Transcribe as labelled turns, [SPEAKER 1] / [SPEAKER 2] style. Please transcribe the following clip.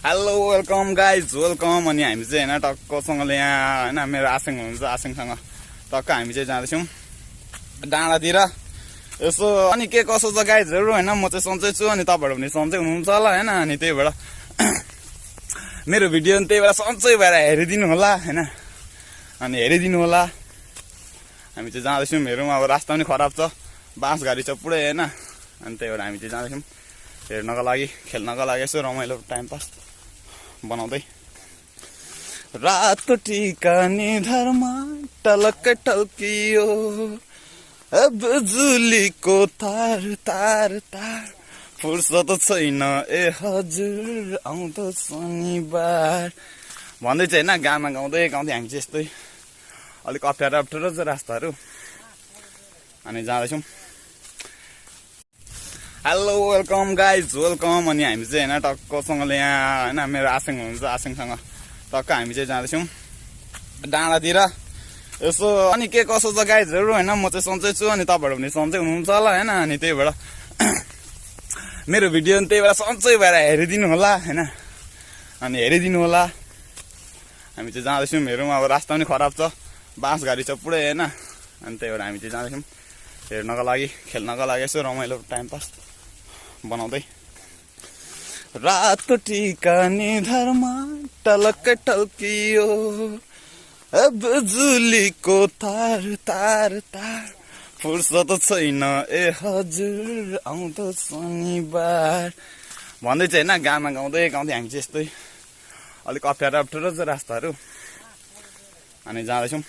[SPEAKER 1] Hello welcome guys welcome. अनि हामी चाहिँ होइन टक्कसँगले यहाँ होइन मेरो आसिङ हुनुहुन्छ, आसिङसँग टक्क हामी चाहिँ जाँदैछौँ डाँडातिर यसो। अनि के कसो छ गाइजहरू होइन, म चाहिँ सन्चै छु अनि तपाईँहरू पनि सन्चै हुनुहुन्छ होला होइन। अनि त्यही भएर मेरो भिडियो त्यही भएर सन्चै भएर हेरिदिनु होला होइन, अनि हेरिदिनु होला। हामी चाहिँ जाँदैछौँ, हेरौँ अब रास्ता पनि खराब छ, बाँसघारी छ पुरै होइन। अनि त्यही भएर हामी चाहिँ जाँदैछौँ हेर्नको लागि, खेल्नको लागि, यसो रमाइलो टाइम पास बनाउँदै। रातको टिका निधारमा टलक्कै टल्कियो, बिजुलीको तार तार तार, फुर्सद छैन ए हजुर आउँदो शनिबार भन्दै चाहिँ होइन गाना गाउँदै गाउँदै हामी चाहिँ यस्तै अलिक अप्ठ्यारो छ रास्ताहरू। अनि जाँदैछौँ। Hello welcome guys welcome. अनि हामी चाहिँ होइन टक्कसँगले यहाँ होइन मेरो आसिङ हुनुहुन्छ, आसिङसँग टक्क हामी चाहिँ जाँदैछौँ डाँडातिर यसो। अनि के कसो छ गाइजहरू होइन, म चाहिँ सन्चै छु अनि तपाईँहरू पनि सन्चै हुनुहुन्छ होला होइन। अनि त्यही भएर मेरो भिडियो त्यही भएर सन्चै भएर हेरिदिनु होला होइन, अनि हेरिदिनु होला। हामी चाहिँ जाँदैछौँ, हेरौँ अब रास्ता पनि खराब छ, बाँसघारी छ पुरै होइन। अनि त्यही भएर हामी चाहिँ जाँदैछौँ हेर्नको लागि, खेल्नको लागि, यसो रमाइलो टाइम पास बनाउँदै। रातको टिका निधारमा टलक्कै टल्कियो, बिजुलीको तार तार तार, फुर्सद छैन ए हजुर आउँदो शनिबार भन्दै चाहिँ होइन गाना गाउँदै गाउँदै हामी चाहिँ यस्तै अलिक अप्ठ्यारो छ रास्ताहरू। अनि जाँदैछौँ।